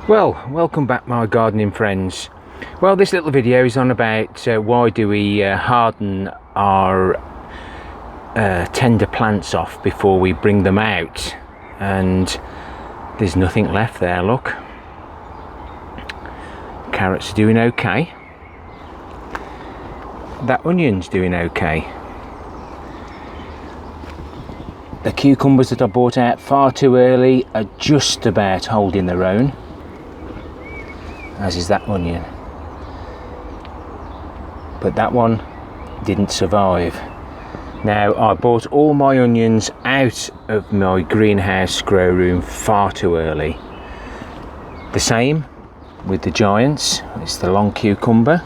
Well, welcome back my gardening friends. Well, this little video is on about why do we harden our tender plants off before we bring them out, and there's nothing left there. Look, carrots are doing okay, that onion's doing okay, the cucumbers that I bought out far too early are just about holding their own, as is that onion, but that one didn't survive. Now, I bought all my onions out of my greenhouse grow room far too early. The same with the giants. It's the long cucumber,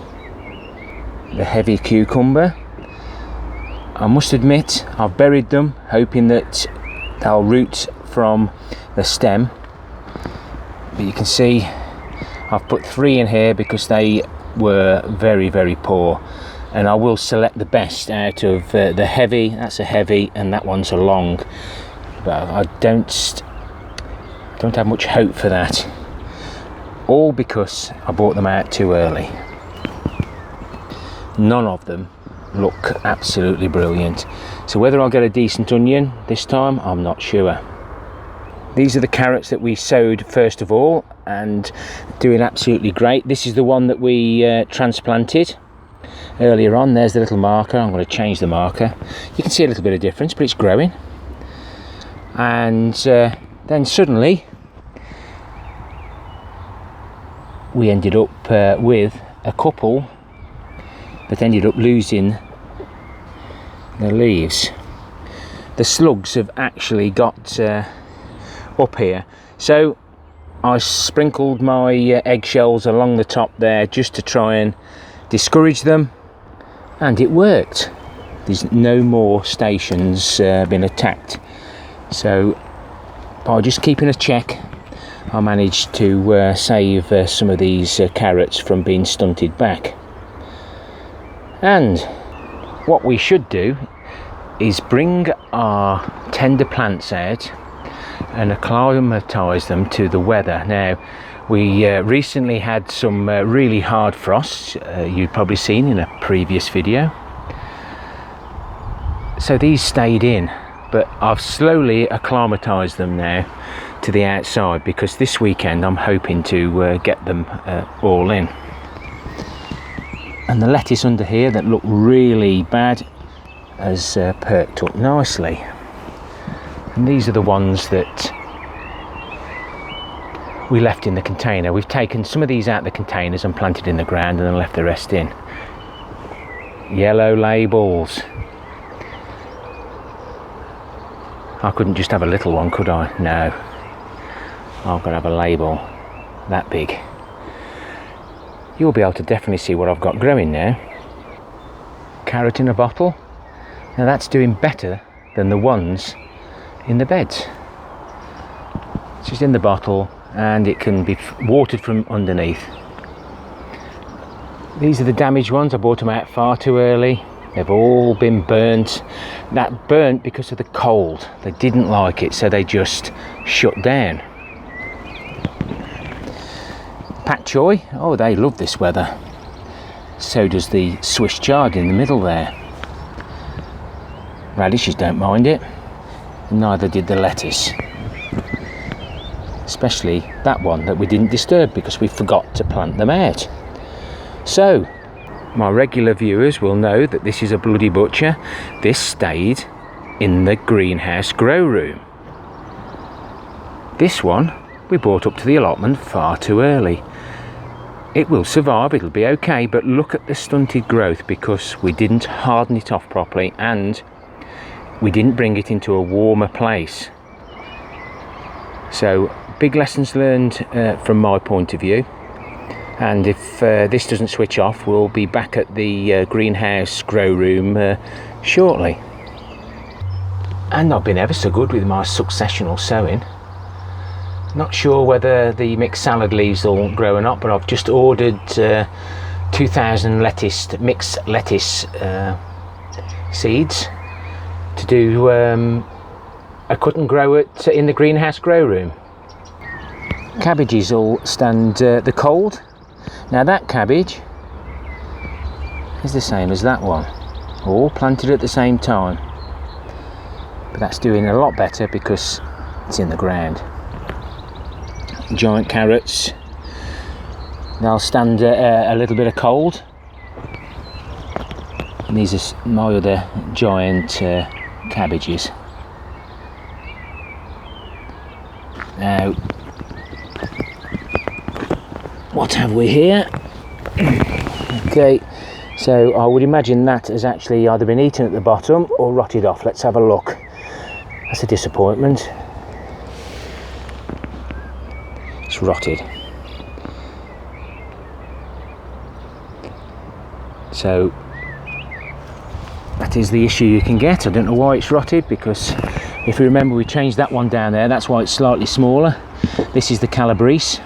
the heavy cucumber. I must admit, I've buried them hoping that they'll root from the stem, but you can see I've put 3 in here because they were very poor, and I will select the best out of the heavy. That's a heavy and that one's a long, but I don't have much hope for that, all because I bought them out too early. None of them look absolutely brilliant, so whether I'll get a decent onion this time, I'm not sure. These are the carrots that we sowed first of all, and doing absolutely great. This is the one that we transplanted earlier on. There's the little marker. I'm going to change the marker. You can see a little bit of difference, but it's growing. And then suddenly we ended up with a couple that ended up losing the leaves. The slugs have actually got up here, so I sprinkled my eggshells along the top there just to try and discourage them, and it worked. There's no more stations been attacked, so by just keeping a check I managed to save some of these carrots from being stunted back. And what we should do is bring our tender plants out and acclimatise them to the weather. Now, we recently had some really hard frosts, you've probably seen in a previous video, so these stayed in, but I've slowly acclimatised them now to the outside, because this weekend I'm hoping to get them all in. And the lettuce under here that looked really bad has perked up nicely. And these are the ones that we left in the container. We've taken some of these out of the containers and planted in the ground, and then left the rest in. Yellow labels. I couldn't just have a little one, could I? No. I've got to have a label that big. You'll be able to definitely see what I've got growing now. Carrot in a bottle. Now that's doing better than the ones in the beds. It's just in the bottle and it can be watered from underneath. These are the damaged ones. I bought them out far too early. They've all been burnt. That burnt because of the cold. They didn't like it, so they just shut down. Pak choy, oh, they love this weather. So does the Swiss chard in the middle there. Radishes don't mind it. Neither did the lettuce, especially that one that we didn't disturb because we forgot to plant them out. So my regular viewers will know that this is a bloody butcher. This stayed in the greenhouse grow room. This one we brought up to the allotment far too early. It will survive, it'll be okay, but look at the stunted growth because we didn't harden it off properly and we didn't bring it into a warmer place. So big lessons learned from my point of view, and if this doesn't switch off, we'll be back at the greenhouse grow room shortly. And I've been ever so good with my successional sowing. Not sure whether the mixed salad leaves will grow or not, but I've just ordered 2,000 mixed lettuce seeds to do a cut and grow it in the greenhouse grow room. cabbages all stand the cold. Now that cabbage is the same as that one, all planted at the same time, but that's doing a lot better because it's in the ground. Giant carrots, they'll stand a little bit of cold, and these are my other giant cabbages. Now, what have we here? Okay, so I would imagine that has actually either been eaten at the bottom or rotted off. Let's have a look. That's a disappointment. It's rotted. So that is the issue you can get. I don't know why it's rotted, because if you remember, we changed that one down there. That's why it's slightly smaller. This is the Calabrese.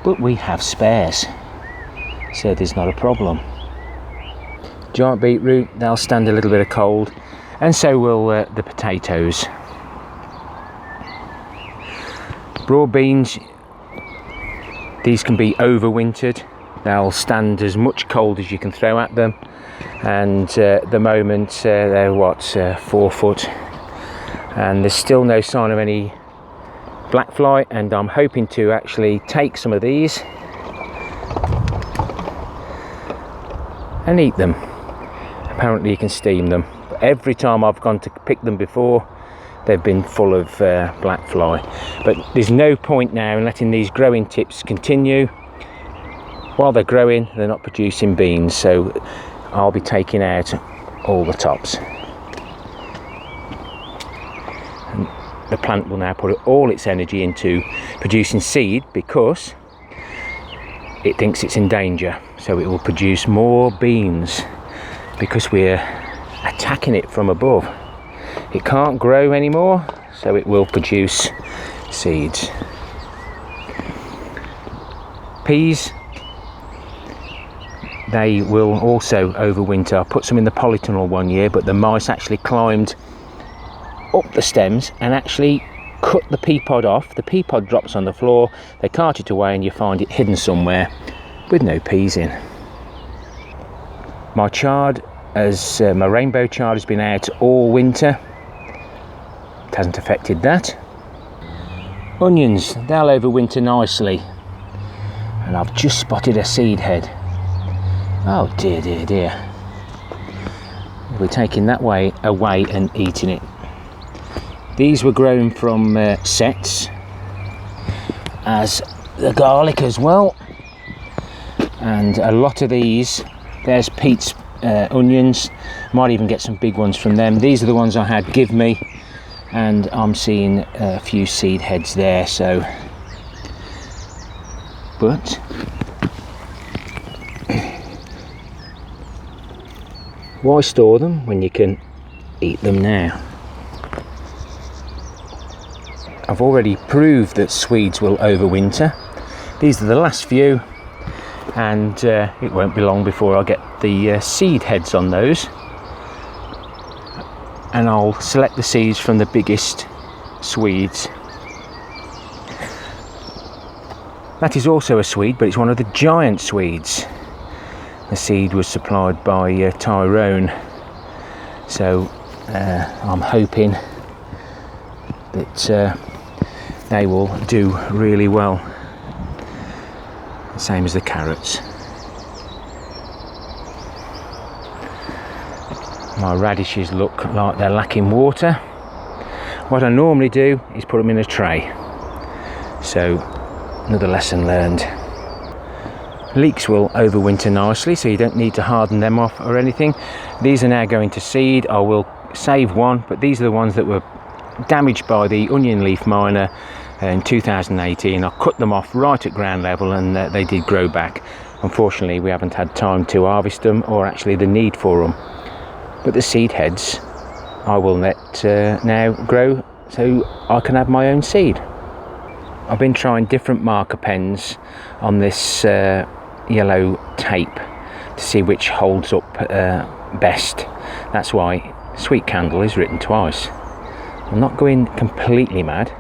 But we have spares, so there's not a problem. Giant beetroot, they'll stand a little bit of cold, and so will the potatoes. Broad beans, these can be overwintered. They'll stand as much cold as you can throw at them, and at the moment they're what, 4 foot, and there's still no sign of any black fly, and I'm hoping to actually take some of these and eat them. Apparently you can steam them, but every time I've gone to pick them before, they've been full of black fly. But there's no point now in letting these growing tips continue. While they're growing, they're not producing beans, so I'll be taking out all the tops. And the plant will now put all its energy into producing seed, because it thinks it's in danger, so it will produce more beans because we're attacking it from above. It can't grow anymore, so it will produce seeds. Peas, they will also overwinter. I put some in the polytunnel one year, but the mice actually climbed up the stems and actually cut the pea pod off. The pea pod drops on the floor, they cart it away, and you find it hidden somewhere with no peas in. My chard, my rainbow chard, has been out all winter. It hasn't affected that. Onions, they'll overwinter nicely, and I've just spotted a seed head. Oh dear, dear, dear. We're taking that way away and eating it. These were grown from sets, as the garlic as well, and a lot of these, there's Pete's onions, might even get some big ones from them. These are the ones I had give me, and I'm seeing a few seed heads there, so, but why store them when you can eat them now? I've already proved that Swedes will overwinter. These are the last few, and it won't be long before I get the seed heads on those, and I'll select the seeds from the biggest Swedes. That is also a Swede, but it's one of the giant Swedes. The seed was supplied by Tyrone, so I'm hoping that they will do really well. Same as the carrots. My radishes look like they're lacking water. What I normally do is put them in a tray. So, another lesson learned. Leeks will overwinter nicely, so you don't need to harden them off or anything. These are now going to seed. I will save one, but these are the ones that were damaged by the onion leaf miner in 2018. I cut them off right at ground level, and they did grow back. Unfortunately, we haven't had time to harvest them, or actually the need for them. But the seed heads I will let now grow, so I can have my own seed. I've been trying different marker pens on this yellow tape to see which holds up best. That's why Sweet Candle is written twice. I'm not going completely mad.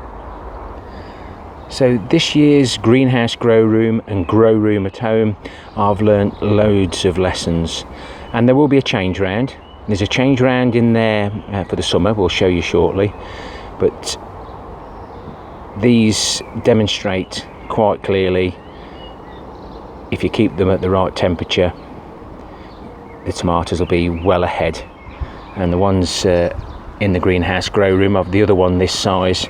So this year's greenhouse grow room and grow room at home, I've learnt loads of lessons, and there will be a change round. There's a change round in there for the summer, we'll show you shortly, but these demonstrate quite clearly, if you keep them at the right temperature, the tomatoes will be well ahead. And the ones in the greenhouse grow room, of the other one this size,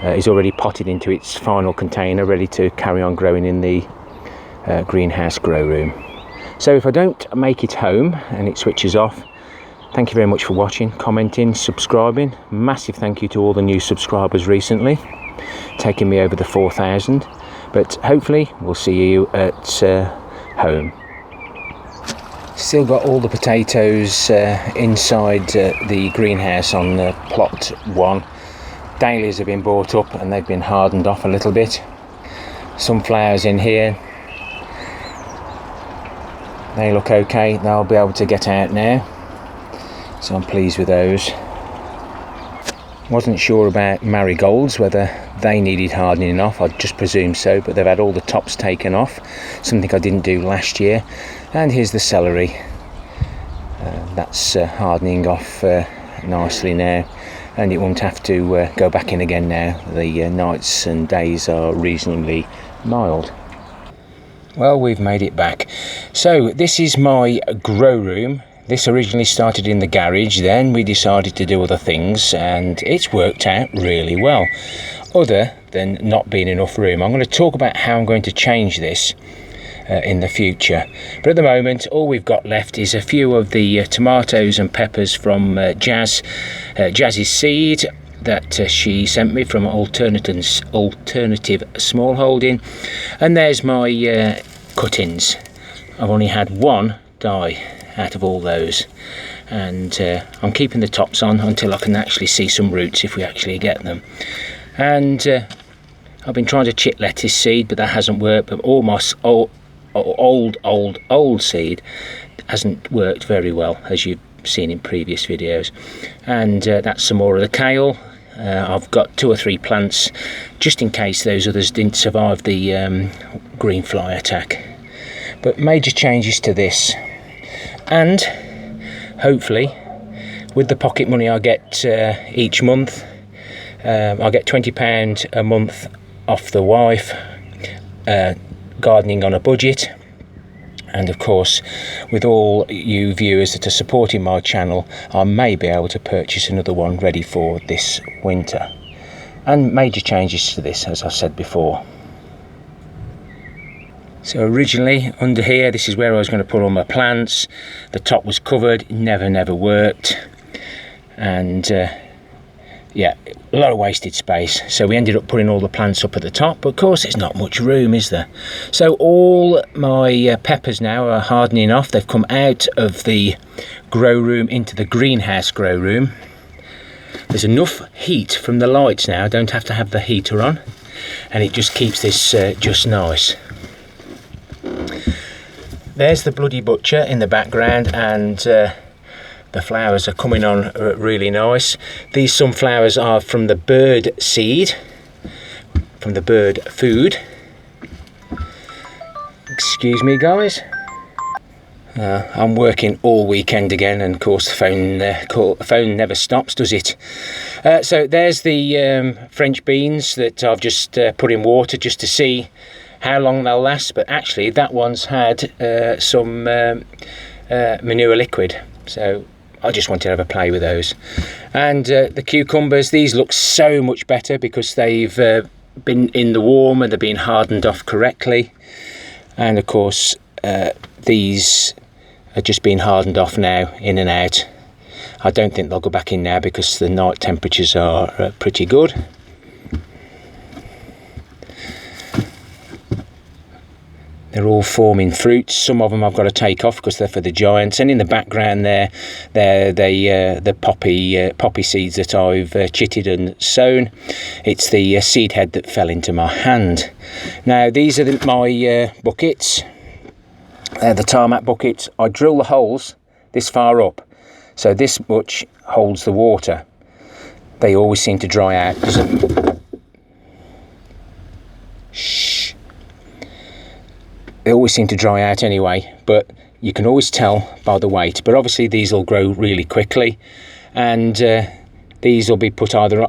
is already potted into its final container, ready to carry on growing in the greenhouse grow room. So if I don't make it home and it switches off, thank you very much for watching, commenting, subscribing. Massive thank you to all the new subscribers recently, taking me over the 4,000. But hopefully we'll see you at home. Still got all the potatoes inside the greenhouse on plot 1. Dahlias have been brought up and they've been hardened off a little bit. Sunflowers in here, they look okay, they'll be able to get out now, so I'm pleased with those. Wasn't sure about marigolds, whether they needed hardening off. I just presume so, but they've had all the tops taken off, something I didn't do last year. And here's the celery, that's hardening off nicely now, and it won't have to go back in again now. The nights and days are reasonably mild. Well, we've made it back. So this is my grow room. This originally started in the garage, then we decided to do other things, and it's worked out really well, other than not being enough room. I'm going to talk about how I'm going to change this in the future, but at the moment all we've got left is a few of the tomatoes and peppers from Jazz's seed that she sent me from alternative smallholding, and there's my cuttings. I've only had one die out of all those, and I'm keeping the tops on until I can actually see some roots if we actually get them. And I've been trying to chip lettuce seed, but that hasn't worked. But all my old seed hasn't worked very well, as you've seen in previous videos. And that's some more of the kale. I've got 2 or 3 plants just in case those others didn't survive the green fly attack. But major changes to this, and hopefully with the pocket money I get each month, I get £20 a month off the wife, gardening on a budget, and of course with all you viewers that are supporting my channel, I may be able to purchase another one ready for this winter. And major changes to this, as I said before. So originally under here, this is where I was going to put all my plants. The top was covered, it never worked, and yeah, a lot of wasted space. So we ended up putting all the plants up at the top, but of course there's not much room, is there? So all my peppers now are hardening off. They've come out of the grow room into the greenhouse grow room. There's enough heat from the lights now, I don't have to have the heater on, and it just keeps this just nice. There's the Bloody Butcher in the background, and the flowers are coming on really nice. These sunflowers are from the bird seed, from the bird food. Excuse me guys. I'm working all weekend again, and of course the phone never stops, does it? So there's the French beans that I've just put in water just to see how long they'll last, but actually that one's had some manure liquid, so I just wanted to have a play with those. And the cucumbers, these look so much better because they've been in the warm and they're being hardened off correctly. And of course these are just being hardened off now, in and out. I don't think they'll go back in now because the night temperatures are pretty good. They're all forming fruits. Some of them I've got to take off because they're for the giants. And in the background there, they're the poppy seeds that I've chitted and sown. It's the seed head that fell into my hand. Now these are my buckets. The tarmac buckets. I drill the holes this far up, so this much holds the water. they always seem to dry out. Shh. They always seem to dry out anyway, but you can always tell by the weight. But obviously these will grow really quickly, and these will be put either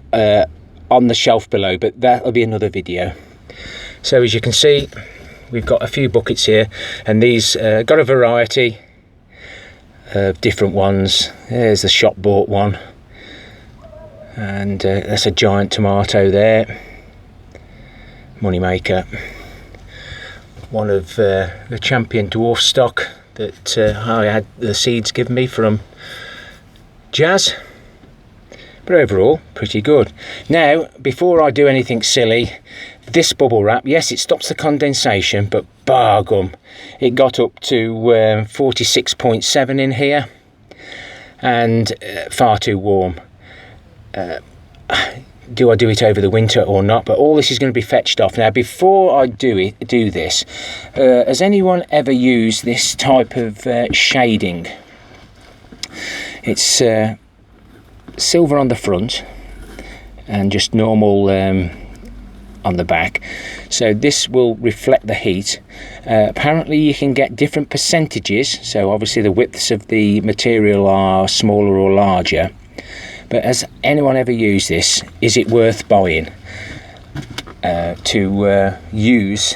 on the shelf below, but that'll be another video. So as you can see, we've got a few buckets here, and these got a variety of different ones. There's the shop bought one, and that's a giant tomato there, moneymaker. One of the champion dwarf stock that I had the seeds given me from Jazz. But overall, pretty good. Now, before I do anything silly, this bubble wrap, yes, it stops the condensation, but bar gum, it got up to 46.7 in here, and far too warm. Do I do it over the winter or not? But all this is going to be fetched off. Now, before I do this, has anyone ever used this type of shading? It's silver on the front and just normal on the back, so this will reflect the heat. Apparently you can get different percentages, so obviously the widths of the material are smaller or larger. But has anyone ever used this? Is it worth buying to use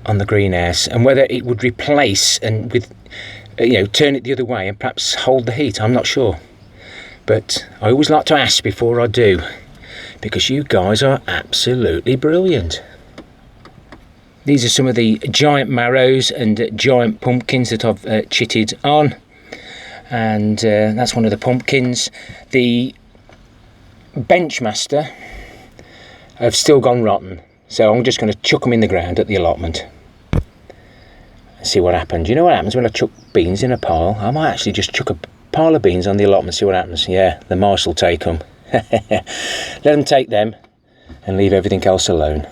on the greenhouse, and whether it would replace and with turn it the other way and perhaps hold the heat? I'm not sure, but I always like to ask before I do, because you guys are absolutely brilliant. These are some of the giant marrows and giant pumpkins that I've chitted on, and that's one of the pumpkins. The Benchmaster have still gone rotten, so I'm just going to chuck them in the ground at the allotment. See what happens. You know what happens when I chuck beans in a pile? I might actually just chuck a pile of beans on the allotment, see what happens. Yeah, the mice will take them. Let them take them and leave everything else alone.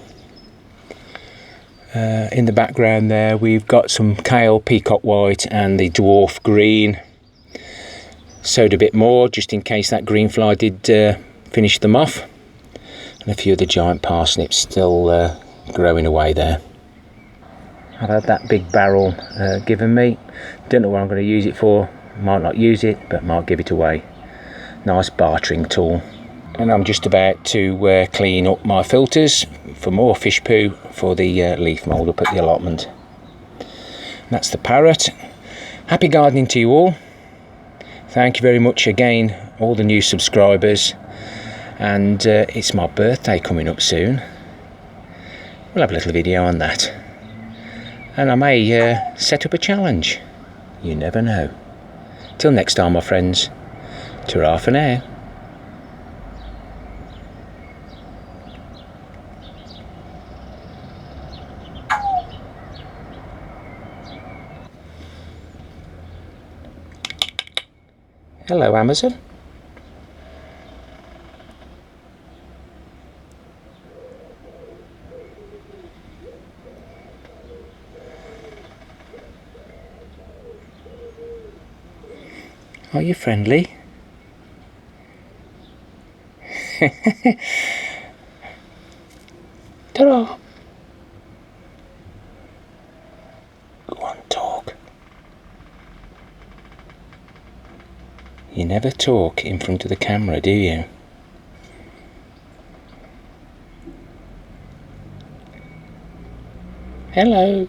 In the background there we've got some kale, peacock white and the dwarf green. Sowed a bit more just in case that green fly did finish them off. And a few of the giant parsnips still growing away there. I've had that big barrel given me. Don't know what I'm going to use it for. Might not use it, but might give it away. Nice bartering tool. And I'm just about to clean up my filters for more fish poo for the leaf mould up at the allotment. And that's the parrot. Happy gardening to you all. Thank you very much again, all the new subscribers. And it's my birthday coming up soon. We'll have a little video on that. And I may set up a challenge. You never know. Till next time, my friends. Ta-ra for now. Hello, Amazon. Are you friendly? Ta-ra! Go on, talk. You never talk in front of the camera, do you? Hello.